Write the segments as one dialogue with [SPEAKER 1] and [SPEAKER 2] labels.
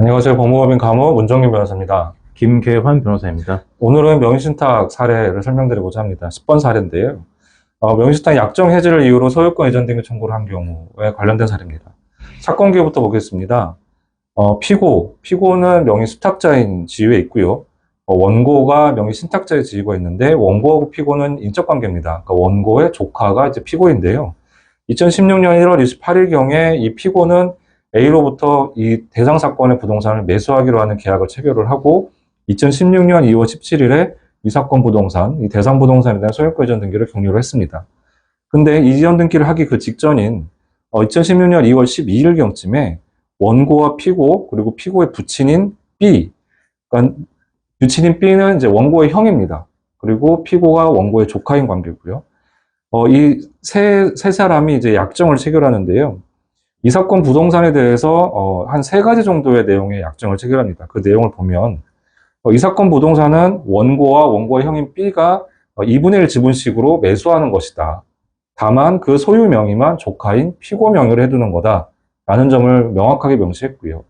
[SPEAKER 1] 안녕하세요. 법무법인 감호 문정윤 변호사입니다.
[SPEAKER 2] 김계환 변호사입니다.
[SPEAKER 1] 오늘은 명의신탁 사례를 설명드리고자 합니다. 10번 사례인데요. 명의신탁 약정 해지를 이유로 소유권 이전 등기 청구를 한 경우에 관련된 사례입니다. 사건 기부터 보겠습니다. 피고는 명의수탁자인 지위에 있고요. 원고가 명의신탁자의 지위가 있는데 원고하고 피고는 인적관계입니다. 그러니까 원고의 조카가 이제 피고인데요. 2016년 1월 28일경에 이 피고는 A로부터 이 대상 사건의 부동산을 매수하기로 하는 계약을 체결을 하고 2016년 2월 17일에 이 사건 부동산, 이 대상 부동산에 대한 소유권 이전 등기를 격려를 했습니다. 근데 이전 등기를 하기 그 직전인 2016년 2월 12일경쯤에 원고와 피고 그리고 피고의 부친인 B, 그러니까 부친인 B는 이제 원고의 형입니다. 그리고 피고가 원고의 조카인 관계고요. 이 세 사람이 이제 약정을 체결하는데요. 이 사건 부동산에 대해서 한 3가지 정도의 내용의 약정을 체결합니다. 그 내용을 보면 이 사건 부동산은 원고와 원고의 형인 B가 2분의 1 지분씩으로 매수하는 것이다. 다만 그 소유 명의만 조카인 피고 명의로 해두는 거다. 라는 점을 명확하게 명시했고요.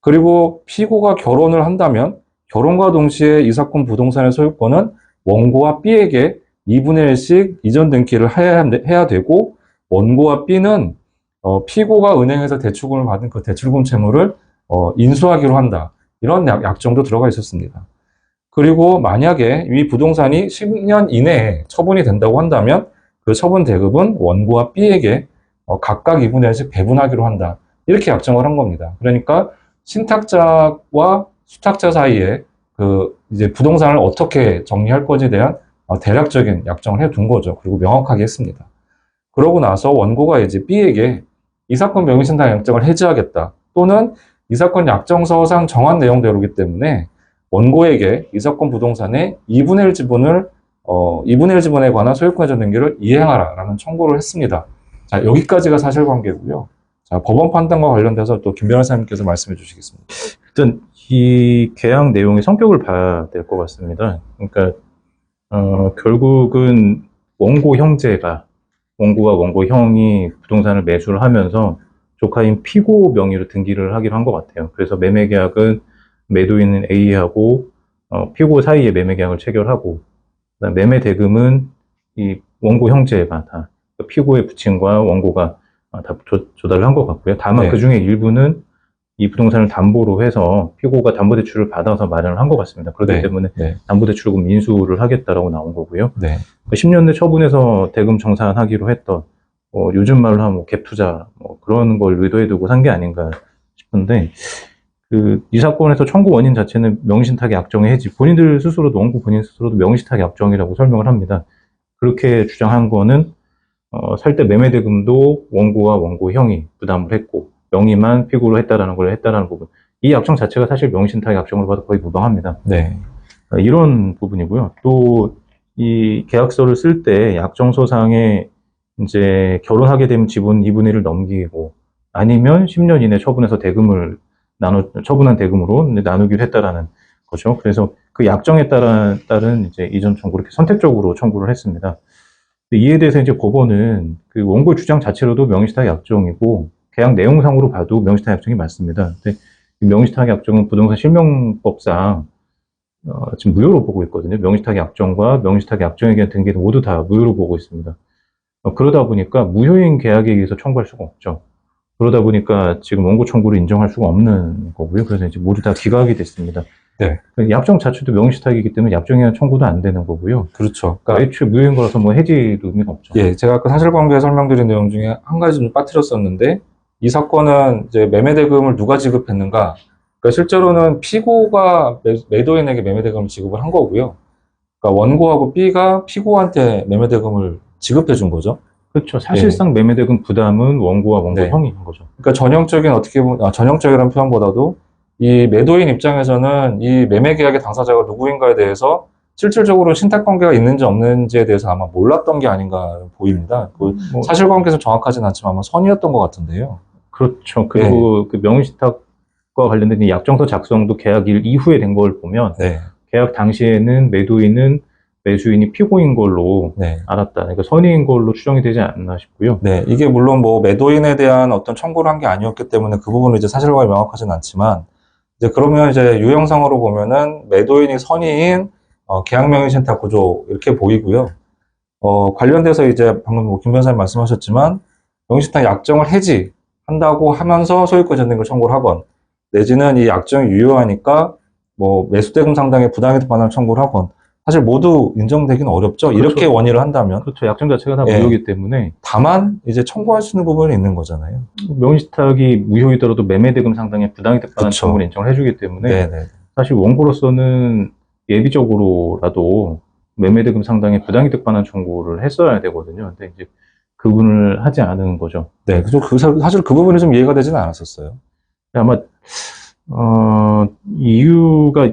[SPEAKER 1] 그리고 피고가 결혼을 한다면 결혼과 동시에 이 사건 부동산의 소유권은 원고와 B에게 2분의 1씩 이전 등기를 해야 되고 원고와 B는 피고가 은행에서 대출금을 받은 그 대출금 채무를 인수하기로 한다. 이런 약정도 들어가 있었습니다. 그리고 만약에 이 부동산이 10년 이내에 처분이 된다고 한다면 그 처분 대금은 원고와 B에게 각각 2분의 1씩 배분하기로 한다. 이렇게 약정을 한 겁니다. 그러니까 신탁자와 수탁자 사이에 그 이제 부동산을 어떻게 정리할 것에 대한 대략적인 약정을 해둔 거죠. 그리고 명확하게 했습니다. 그러고 나서 원고가 이제 B에게 이 사건 명의신탁 약정을 해지하겠다. 또는 이 사건 약정서상 정한 내용대로이기 때문에 원고에게 이 사건 부동산의 2분의 1 지분을 2분의 1 지분에 관한 소유권 이전 등기를 이행하라라는 청구를 했습니다. 자, 여기까지가 사실관계고요. 자, 법원 판단과 관련돼서 또 김 변호사님께서 말씀해 주시겠습니다.
[SPEAKER 2] 일단 이 계약 내용의 성격을 봐야 될 것 같습니다. 그러니까 결국은 원고 형제가 원고와 원고 형이 부동산을 매수를 하면서 조카인 피고 명의로 등기를 하기로 한 것 같아요. 그래서 매매 계약은 매도인은 A하고 피고 사이에 매매 계약을 체결하고 그다음 매매 대금은 이 원고 형제가 다 피고의 부친과 원고가 다 조달을 한 것 같고요. 다만
[SPEAKER 1] 네.
[SPEAKER 2] 그 중에 일부는 이 부동산을 담보로 해서 피고가 담보대출을 받아서 마련을 한 것 같습니다. 그렇기
[SPEAKER 1] 네.
[SPEAKER 2] 때문에
[SPEAKER 1] 네.
[SPEAKER 2] 담보대출금 인수를 하겠다라고 나온 거고요.
[SPEAKER 1] 네.
[SPEAKER 2] 10년 내 처분해서 대금 정산하기로 했던 요즘 말로 하면 갭 투자 그런 걸 의도해 두고 산 게 아닌가 싶은데 이 사건에서 청구 원인 자체는 명의신탁의 약정의 해지, 본인들 스스로도 원고 본인 스스로도 명의신탁의 약정이라고 설명을 합니다. 그렇게 주장한 거는 살 때 매매 대금도 원고와 원고 형이 부담을 했고 명의만 피고로 했다라는 걸 했다라는 부분, 이 약정 자체가 사실 명의신탁의 약정으로 봐도 거의 무방합니다.
[SPEAKER 1] 네.
[SPEAKER 2] 이런 부분이고요. 또 이 계약서를 쓸 때 약정서상에 이제 결혼하게 되면 지분 2분의 1을 넘기고 아니면 10년 이내 처분해서 대금을 처분한 대금으로 나누기로 했다라는 거죠. 그래서 그 약정에 따른 이제 이전 청구를 이렇게 선택적으로 청구를 했습니다. 이에 대해서 이제 법원은 그 원고 주장 자체로도 명의신탁 약정이고 계약 내용상으로 봐도 명의신탁 약정이 맞습니다. 근데 이 명의신탁 약정은 부동산 실명법상 지금 무효로 보고 있거든요. 명의신탁 약정과 명의신탁 약정에 대한 등기는 모두 다 무효로 보고 있습니다. 그러다 보니까 무효인 계약에 의해서 청구할 수가 없죠. 그러다 보니까 지금 원고 청구를 인정할 수가 없는 거고요. 그래서 이제 모두 다 기각이 됐습니다.
[SPEAKER 1] 네.
[SPEAKER 2] 약정 자체도 명의신탁이기 때문에 약정에 대한 청구도 안 되는 거고요.
[SPEAKER 1] 그렇죠. 그러니까
[SPEAKER 2] 애초에 무효인 거라서 뭐 해지도 의미가 없죠.
[SPEAKER 1] 예, 제가 아까 사실관계 설명드린 내용 중에 한 가지 좀 빠뜨렸었는데 이 사건은 이제 매매 대금을 누가 지급했는가? 그러니까 실제로는 피고가 매도인에게 매매 대금을 지급을 한 거고요. 그러니까 원고하고 B가 피고한테 매매 대금을 지급해 준 거죠.
[SPEAKER 2] 그렇죠. 사실상 매매 대금 부담은 원고와 원고
[SPEAKER 1] 네.
[SPEAKER 2] 형이 한 거죠.
[SPEAKER 1] 그러니까 전형적인 어떻게 보면 전형적이라는 표현보다도 이 매도인 입장에서는 이 매매 계약의 당사자가 누구인가에 대해서 실질적으로 신탁 관계가 있는지 없는지에 대해서 아마 몰랐던 게 아닌가 보입니다. 그 사실관계에서 정확하진 않지만 아마 선의였던 것 같은데요.
[SPEAKER 2] 그렇죠. 그리고 그 명의신탁과 관련된 이 약정서 작성도 계약일 이후에 된 걸 보면
[SPEAKER 1] 네.
[SPEAKER 2] 계약 당시에는 매도인은 매수인이 피고인 걸로
[SPEAKER 1] 네.
[SPEAKER 2] 알았다. 그러니까 선의인 걸로 추정이 되지 않나 싶고요.
[SPEAKER 1] 네, 이게 물론 뭐 매도인에 대한 어떤 청구를 한 게 아니었기 때문에 그 부분은 이제 사실관계 명확하진 않지만 이제 그러면 이제 유형상으로 보면은 매도인이 선의인 계약명의신탁 구조 이렇게 보이고요. 관련돼서 이제 방금 뭐 김 변호사님 말씀하셨지만 명의신탁 약정을 해지한다고 하면서 소유권 전등을 청구를 하건 내지는 이 약정이 유효하니까 뭐 매수대금 상당의 부당이득 반환을 청구를 하건 사실 모두 인정되기는 어렵죠.
[SPEAKER 2] 그렇죠.
[SPEAKER 1] 이렇게 원의를 한다면.
[SPEAKER 2] 그렇죠. 약정 자체가 다
[SPEAKER 1] 예.
[SPEAKER 2] 무효이기 때문에
[SPEAKER 1] 다만 이제 청구할 수 있는 부분이 있는 거잖아요.
[SPEAKER 2] 명의신탁이 무효이더라도 매매대금 상당의 부당이득 반환
[SPEAKER 1] 그쵸.
[SPEAKER 2] 청구를 인정을 해주기 때문에
[SPEAKER 1] 네네.
[SPEAKER 2] 사실 원고로서는 예비적으로라도 매매대금 상당의 부당이득 반환 청구를 했어야 되거든요. 근데 이제 그분을 하지 않은 거죠.
[SPEAKER 1] 네, 사실 그 부분이 좀 이해가 되지는 않았었어요.
[SPEAKER 2] 아마 이유가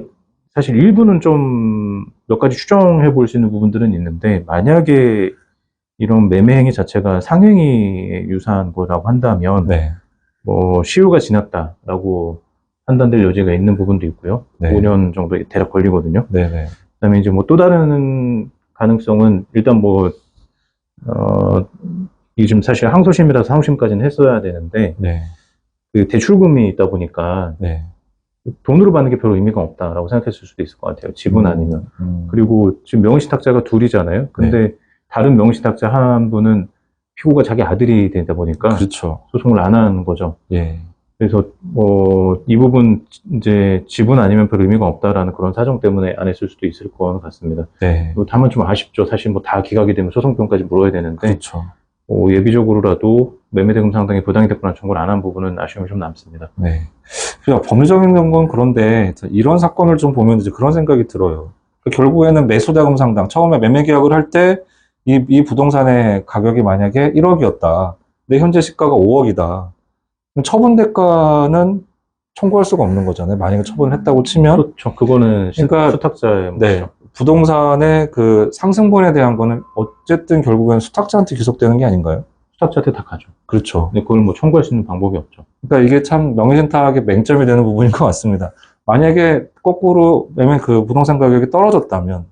[SPEAKER 2] 사실 일부는 좀 몇 가지 추정해 볼 수 있는 부분들은 있는데 만약에 이런 매매 행위 자체가 상행위에 유사한 거라고 한다면
[SPEAKER 1] 네.
[SPEAKER 2] 뭐 시효가 지났다라고 판단될 여지가 있는 부분도 있고요.
[SPEAKER 1] 네.
[SPEAKER 2] 5년 정도 대략 걸리거든요.
[SPEAKER 1] 네네.
[SPEAKER 2] 그다음에 이제 뭐 또 다른 가능성은 일단 뭐 이게 좀 사실 항소심이라서 항소심까지는 했어야 되는데
[SPEAKER 1] 네.
[SPEAKER 2] 그 대출금이 있다 보니까
[SPEAKER 1] 네.
[SPEAKER 2] 돈으로 받는 게 별로 의미가 없다라고 생각했을 수도 있을 것 같아요. 지분 아니면. 그리고 지금 명의신탁자가 둘이잖아요. 근데 다른 명의신탁자 한 분은 피고가 자기 아들이 되다 보니까
[SPEAKER 1] 그렇죠.
[SPEAKER 2] 소송을 안 하는 거죠.
[SPEAKER 1] 예.
[SPEAKER 2] 그래서 뭐 이 부분 이제 지분 아니면 별 의미가 없다라는 그런 사정 때문에 안 했을 수도 있을 것 같습니다.
[SPEAKER 1] 네.
[SPEAKER 2] 다만 좀 아쉽죠. 사실 뭐 다 기각이 되면 소송비용까지 물어야 되는데
[SPEAKER 1] 그렇죠.
[SPEAKER 2] 예비적으로라도 매매대금 상당히 부당이득 반환 청구를 안 한 부분은 아쉬움이 좀 남습니다.
[SPEAKER 1] 네. 그냥 법리적인 건 그런데 이런 사건을 좀 보면 이제 그런 생각이 들어요. 결국에는 매수대금 상당, 처음에 매매 계약을 할 때 이 부동산의 가격이 만약에 1억이었다. 근데 현재 시가가 5억이다. 처분 대가는 청구할 수가 없는 거잖아요. 만약에 처분을 했다고 치면.
[SPEAKER 2] 그렇죠. 그거는
[SPEAKER 1] 그러니까
[SPEAKER 2] 수탁자의
[SPEAKER 1] 네.
[SPEAKER 2] 몫이죠.
[SPEAKER 1] 부동산의 그 상승분에 대한 거는 어쨌든 결국엔 수탁자한테 귀속되는 게 아닌가요?
[SPEAKER 2] 수탁자한테 다 가죠.
[SPEAKER 1] 그렇죠.
[SPEAKER 2] 근데 그걸 뭐 청구할 수 있는 방법이 없죠.
[SPEAKER 1] 그러니까 이게 참 명의신탁의 맹점이 되는 부분인 것 같습니다. 만약에 거꾸로 그 부동산 가격이 떨어졌다면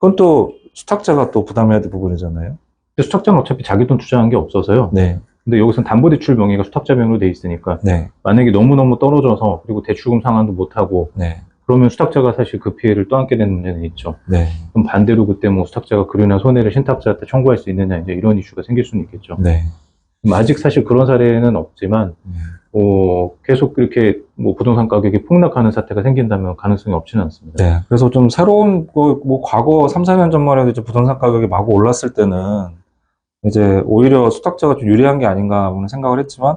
[SPEAKER 1] 그건 또 수탁자가 또 부담해야 될 부분이잖아요.
[SPEAKER 2] 근데 수탁자는 어차피 자기 돈 투자한 게 없어서요.
[SPEAKER 1] 네.
[SPEAKER 2] 근데 여기서는 담보대출 명의가 수탁자 명의로 돼 있으니까
[SPEAKER 1] 네.
[SPEAKER 2] 만약에 너무너무 떨어져서 그리고 대출금 상환도 못하고
[SPEAKER 1] 네.
[SPEAKER 2] 그러면 수탁자가 사실 그 피해를 또 안게 되는 문제는 있죠.
[SPEAKER 1] 네.
[SPEAKER 2] 그럼 반대로 그때 뭐 수탁자가 그러나 손해를 신탁자한테 청구할 수 있느냐 이제 이런 이슈가 생길 수는 있겠죠.
[SPEAKER 1] 네.
[SPEAKER 2] 아직 사실 그런 사례는 없지만 계속 그렇게 뭐 부동산 가격이 폭락하는 사태가 생긴다면 가능성이 없지는 않습니다.
[SPEAKER 1] 네. 그래서 좀 새로운 뭐 과거 3, 4년 전만 해도 이제 부동산 가격이 마구 올랐을 때는 이제 오히려 수탁자가 좀 유리한 게 아닌가 하는 생각을 했지만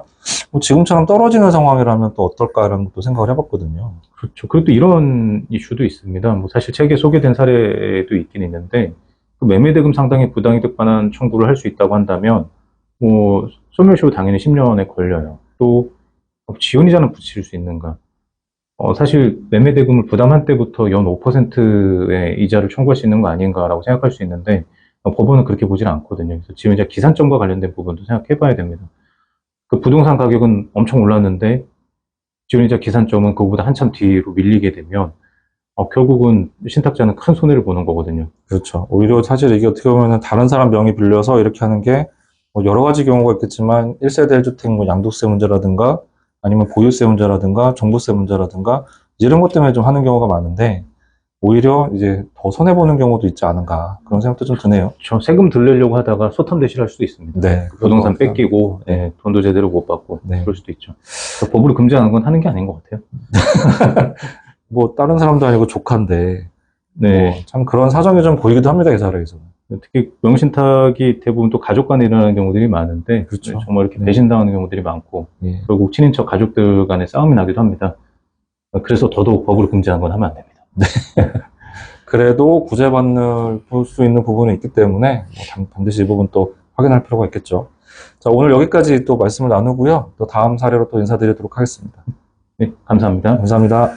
[SPEAKER 1] 뭐 지금처럼 떨어지는 상황이라면 또 어떨까라는 것도 생각을 해봤거든요.
[SPEAKER 2] 그렇죠. 그리고 또 이런 이슈도 있습니다. 뭐 사실 책에 소개된 사례도 있긴 있는데 그 매매대금 상당히 부당이득 반환 청구를 할 수 있다고 한다면 뭐 소멸시효 당연히 10년에 걸려요. 또 지연이자는 붙일 수 있는가? 사실 매매대금을 부담한 때부터 연 5%의 이자를 청구할 수 있는 거 아닌가라고 생각할 수 있는데 법원은 그렇게 보질 않거든요. 그래서 지연이자 기산점과 관련된 부분도 생각해 봐야 됩니다. 그 부동산 가격은 엄청 올랐는데 지연이자 기산점은 그거보다 한참 뒤로 밀리게 되면 결국은 신탁자는 큰 손해를 보는 거거든요.
[SPEAKER 1] 그렇죠. 오히려 사실 이게 어떻게 보면 다른 사람 명의 빌려서 이렇게 하는 게 뭐 여러 가지 경우가 있겠지만 1세대 1주택 뭐 양도세 문제라든가 아니면 보유세 문제라든가 종부세 문제라든가 이런 것 때문에 좀 하는 경우가 많은데 오히려 이제 더 손해보는 경우도 있지 않은가 그런 생각도 좀 드네요.
[SPEAKER 2] 저 세금 덜 내려고 하다가 소탐 대실할 수도 있습니다.
[SPEAKER 1] 네.
[SPEAKER 2] 부동산 뺏기고 돈도 제대로 못 받고 그럴 수도 있죠. 법으로 금지하는 건 하는 게 아닌 것 같아요.
[SPEAKER 1] 뭐 다른 사람도 아니고 조카인데
[SPEAKER 2] 네.
[SPEAKER 1] 뭐 참 그런 사정이 좀 보이기도 합니다. 이 사례에서는.
[SPEAKER 2] 특히 명신탁이 대부분 또 가족 간에 일어나는 경우들이 많은데
[SPEAKER 1] 그렇죠.
[SPEAKER 2] 정말 이렇게 배신당하는 경우들이 많고
[SPEAKER 1] 예.
[SPEAKER 2] 결국 친인척 가족들 간에 싸움이 나기도 합니다. 그래서 더더욱 법으로 금지하는 건 하면 안 됩니다.
[SPEAKER 1] 그래도 구제받을 수 있는 부분이 있기 때문에 뭐 반드시 이 부분 또 확인할 필요가 있겠죠. 자, 오늘 여기까지 또 말씀을 나누고요. 또 다음 사례로 또 인사드리도록 하겠습니다.
[SPEAKER 2] 네, 감사합니다.
[SPEAKER 1] 감사합니다.